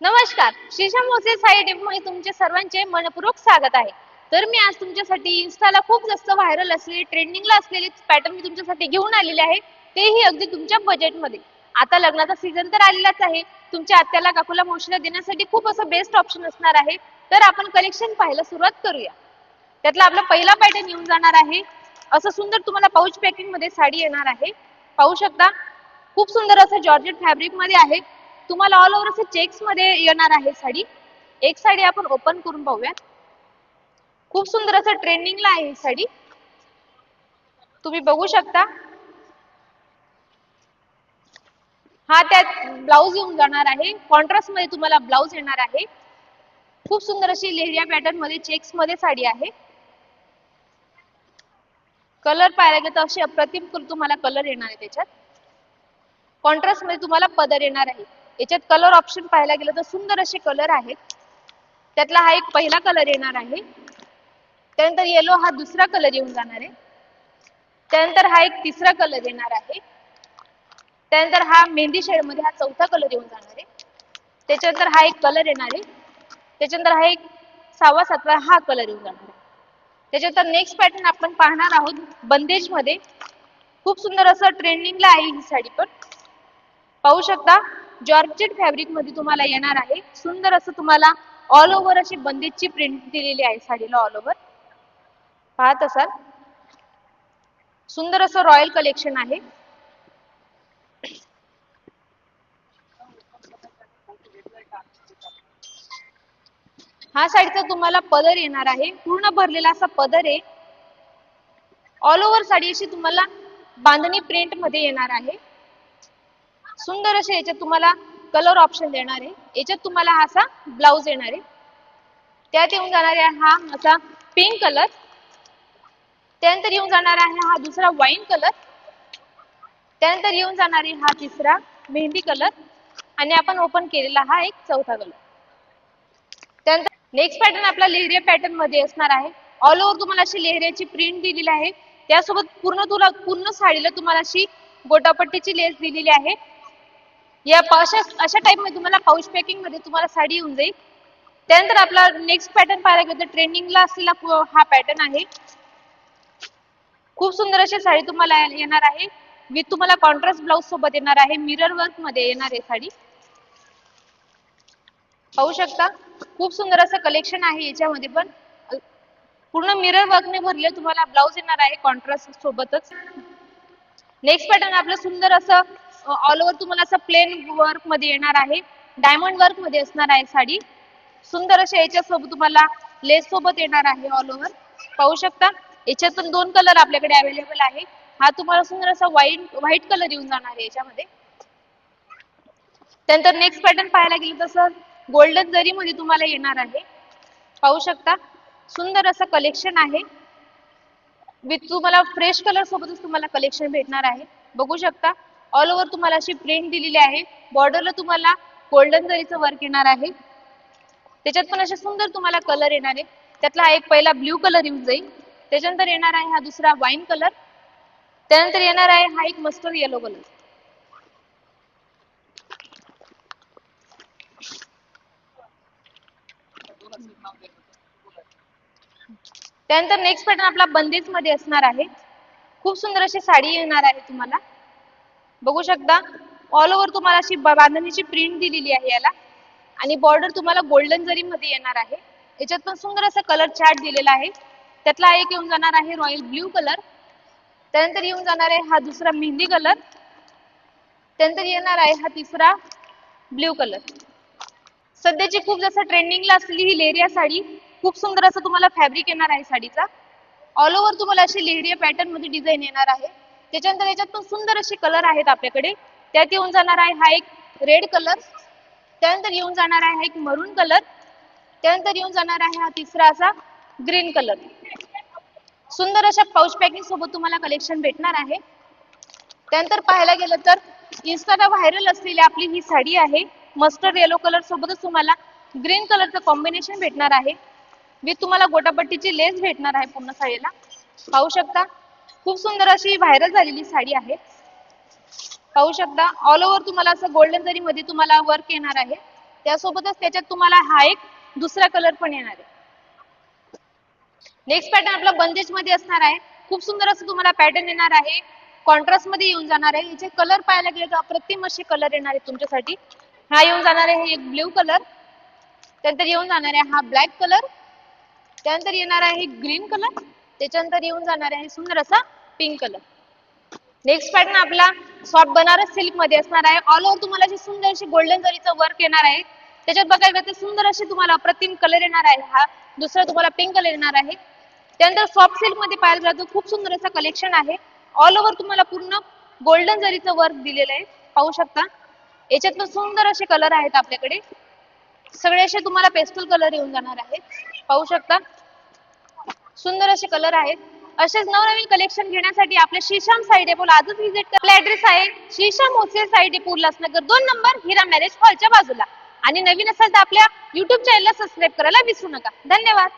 नमस्कार, श्रीशा मोसे साई मध्ये तुमचे सर्वांचे मनपूर्वक स्वागत आहे. तर मी आज तुमच्यासाठी इन्स्टाला खूप जास्त व्हायरल असलेली ट्रेंडिंगला असलेली पॅटर्न मी तुमच्यासाठी घेऊन आलेले आहे. तेही अगदी तुमच्या बजेटमध्ये. आता लग्नाचा सीझन तर आलेलाच आहे. तुमच्या आत्याला काकूला मावशीला देण्यासाठी खूप असं बेस्ट ऑप्शन असणार आहे. तर आपण कलेक्शन पाहायला सुरुवात करूया. त्यातला आपला पहिला पॅटर्न येऊन जाणार आहे. असं सुंदर तुम्हाला पाऊच पॅकिंग मध्ये साडी येणार आहे. पाहू शकता खूप सुंदर असं जॉर्जेट फॅब्रिक मध्ये आहे. तुम्हाला ऑल ओव्हर असं चेक्स मध्ये येणार आहे साडी. एक साडी आपण ओपन करून पाहूया. खूप सुंदर असं ट्रेंडिंगला आहे ही साडी. तुम्ही बघू शकता. हा त्यात ब्लाउज येऊन जाणार आहे. कॉन्ट्रास्ट मध्ये तुम्हाला ब्लाउज येणार आहे. खूप सुंदर अशी लेहरिया पॅटर्न मध्ये चेक्स मध्ये साडी आहे. कलर पाहायला गेलं तर अशी अप्रतिम तुम्हाला कलर येणार आहे त्याच्यात. कॉन्ट्रास्ट मध्ये तुम्हाला पदर येणार आहे. याच्यात कलर ऑप्शन पाहायला गेलं तर सुंदर असे कलर आहेत. त्यातला हा एक पहिला कलर येणार आहे. त्यानंतर येलो हा दुसरा कलर येऊन जाणार आहे. त्यानंतर हा एक तिसरा कलर येणार आहे. त्यानंतर हा मेहंदी शेड मध्ये हा चौथा कलर येऊन जाणार आहे. त्याच्यानंतर हा एक कलर येणार आहे. त्याच्यानंतर हा एक 6वा 7वा हा कलर येऊन जाणार आहे. त्याच्यानंतर नेक्स्ट पॅटर्न आपण पाहणार आहोत बंदेज मध्ये. खूप सुंदर असं ट्रेंडिंगला आहे ही साडी पण. पाहू शकता जॉर्जेट फॅब्रिक मध्ये तुम्हाला येणार आहे. सुंदर असं तुम्हाला ऑल ओव्हर अशी बंदेजची प्रिंट दिलेली आहे साडीला ऑल ओव्हर. पाहत असाल सुंदर असं रॉयल कलेक्शन आहे. हा साडीचा तुम्हाला पदर येणार आहे. पूर्ण भरलेला असा पदर आहे. ऑल ओव्हर साडी अशी तुम्हाला बांधणी प्रिंट मध्ये येणार आहे. सुंदर असे याच्यात तुम्हाला कलर ऑप्शन देणार आहे. याच्यात तुम्हाला हा असा ब्लाउज येणार आहे. त्यात येऊन जाणार आहे हा असा पिंक कलर. त्यानंतर येऊन जाणार आहे हा दुसरा वाईन कलर. त्यानंतर येऊन जाणार आहे हा तिसरा मेहंदी कलर. आणि आपण ओपन केलेला हा एक चौथा कलर. त्यानंतर नेक्स्ट पॅटर्न आपला लेहरिया पॅटर्न मध्ये असणार आहे. ऑल ओव्हर तुम्हाला अशी लेहरियाची प्रिंट दिलेली आहे. त्यासोबत पूर्ण साडीला तुम्हाला अशी गोटापट्टीची लेस दिलेली आहे. या अशा टाइप मध्ये तुम्हाला पाऊच पॅकिंग मध्ये तुम्हाला साडी येऊन जाईल. त्यानंतर आपला नेक्स्ट पॅटर्न पाहायला गेलं तर ट्रेंडिंगला असलेला हा पॅटर्न आहे. खूप सुंदर अशी साडी तुम्हाला येणार आहे. विथ तुम्हाला कॉन्ट्रास्ट ब्लाउज सोबत येणार आहे. मिरर वर्क मध्ये येणार आहे साडी. पाहू शकता खूप सुंदर असं कलेक्शन आहे याच्यामध्ये पण. पूर्ण मिरर वर्कने भरले तुम्हाला ब्लाउज येणार आहे कॉन्ट्रास्ट सोबतच. नेक्स्ट पॅटर्न आपलं सुंदर असं ऑल ओव्हर तुम्हाला असं प्लेन वर्क मध्ये येणार आहे. डायमंड वर्क मध्ये असणार आहे साडी. सुंदर अशा याच्यासोबत तुम्हाला लेस सोबत येणार आहे ऑल ओव्हर. पाहू शकता याच्यात पण 2 कलर आपल्याकडे अवेलेबल आहे. हा तुम्हाला सुंदर असा व्हाईट कलर येऊन जाणार आहे याच्यामध्ये. त्यानंतर नेक्स्ट पॅटर्न पाहायला गेलं तसं गोल्डन जरी मध्ये तुम्हाला येणार आहे. पाहू शकता सुंदर असं कलेक्शन आहे. विथ तुम्हाला फ्रेश कलर सोबतच तुम्हाला कलेक्शन भेटणार आहे. बघू शकता ऑल ओव्हर तुम्हाला अशी प्रिंट दिलेली आहे. बॉर्डरला तुम्हाला गोल्डन जरीचं वर्क येणार आहे. त्याच्यात पण असे सुंदर तुम्हाला कलर येणार आहे. त्यातला हा एक पहिला ब्ल्यू कलर येऊन जाईल. त्याच्यानंतर येणार आहे हा दुसरा वाईन कलर. त्यानंतर येणार आहे हा एक मस्टर्ड येलो कलर. त्यानंतर नेक्स्ट पॅटर्न आपला बंदेज मध्ये असणार आहे. खूप सुंदर अशी साडी येणार आहे तुम्हाला. बघू शकता ऑल ओव्हर तुम्हाला अशी बांधणीची प्रिंट दिलेली आहे याला. आणि बॉर्डर तुम्हाला गोल्डन जरी मध्ये येणार आहे. याच्यात पण सुंदर असा कलर चार्ट दिलेला आहे. त्यातला एक येऊन जाणार आहे रॉयल ब्ल्यू कलर. त्यानंतर येऊन जाणार आहे हा दुसरा मेहंदी कलर. त्यानंतर येणार आहे हा तिसरा ब्ल्यू कलर. सध्याची खूप जास्त ट्रेंडिंगला असलेली ही लेहरिया साडी. खूप सुंदर असं तुम्हाला फॅब्रिक येणार आहे साडीचा. ऑल ओव्हर तुम्हाला अशी लेहरिया पॅटर्न मध्ये डिझाईन येणार आहे. त्याच्यानंतर याच्यात पण सुंदर असे कलर आहेत आपल्याकडे. त्यात येऊन जाणार आहे हा एक रेड कलर. त्यानंतर येऊन जाणार आहे एक मरून कलर. त्यानंतर येऊन जाणार आहे हा तिसरा असा ग्रीन कलर. सुंदर अशा पाऊच पॅकिंग सोबत तुम्हाला कलेक्शन भेटणार आहे. त्यानंतर पाहायला गेलं तर इन्स्टाला व्हायरल असलेली आपली ही साडी आहे. मस्टर्ड येलो कलर सोबतच तुम्हाला ग्रीन कलरचं कॉम्बिनेशन भेटणार आहे. विथ तुम्हाला गोटापट्टीची लेस भेटणार आहे पूर्ण साडीला. पाहू शकता खूप सुंदर अशी व्हायरल झालेली साडी आहे. पाहू शकता ऑल ओव्हर तुम्हाला असं गोल्डन जरी मध्ये तुम्हाला वर्क येणार आहे. त्यासोबतच त्याच्यात तुम्हाला हा एक दुसरा कलर पण येणार आहे. नेक्स्ट पॅटर्न आपला बंदेज मध्ये असणार आहे. खूप सुंदर असं तुम्हाला पॅटर्न येणार आहे. कॉन्ट्रास्ट मध्ये येऊन जाणार आहे. याचे कलर पाहायला गेले तर अप्रतिम असे कलर येणार आहेत तुमच्यासाठी. हा येऊन जाणार आहे एक ब्ल्यू कलर, त्यानंतर येऊन जाणार आहे हा ब्लॅक कलर, त्यानंतर येणार आहे ग्रीन कलर, त्याच्यानंतर येऊन जाणार आहे सुंदर असा पिंक कलर. नेक्स्ट पॅटर्न आपला सॉफ्ट बनारस सिल्क मध्ये असणार आहे. ऑल ओव्हर तुम्हाला अशी सुंदर अशी गोल्डन जरीचं वर्क येणार आहे. त्याच्यात बघायला गेलं तर सुंदर असे तुम्हाला अप्रतिम कलर येणार आहे. हा दुसरा तुम्हाला पिंक कलर येणार आहे. त्यानंतर सॉफ्ट सिल्क मध्ये पाहायला गेलं तर खूप सुंदर असं कलेक्शन आहे. ऑल ओव्हर तुम्हाला पूर्ण गोल्डन जरीचं वर्क दिलेलं आहे, पाहू शकता. याच्यात पण सुंदर असे कलर आहेत आपल्याकडे. सगळे असे तुम्हाला पेस्टल कलर येऊन जाणार आहेत, पाहू शकता. सुंदर असे कलर आहेत. असेच नवनवीन कलेक्शन घेण्यासाठी आपल्या श्रीशाम साई डेपोला आजच व्हिजिट करा. आपला ऍड्रेस आहे Shrisham wholesale Sai depot Ulhasnagar 2 number, Hira marriage हॉलच्या बाजूला. आणि नवीन असाल तर आपल्या युट्यूब चॅनलला सबस्क्राईब करायला विसरू नका. धन्यवाद.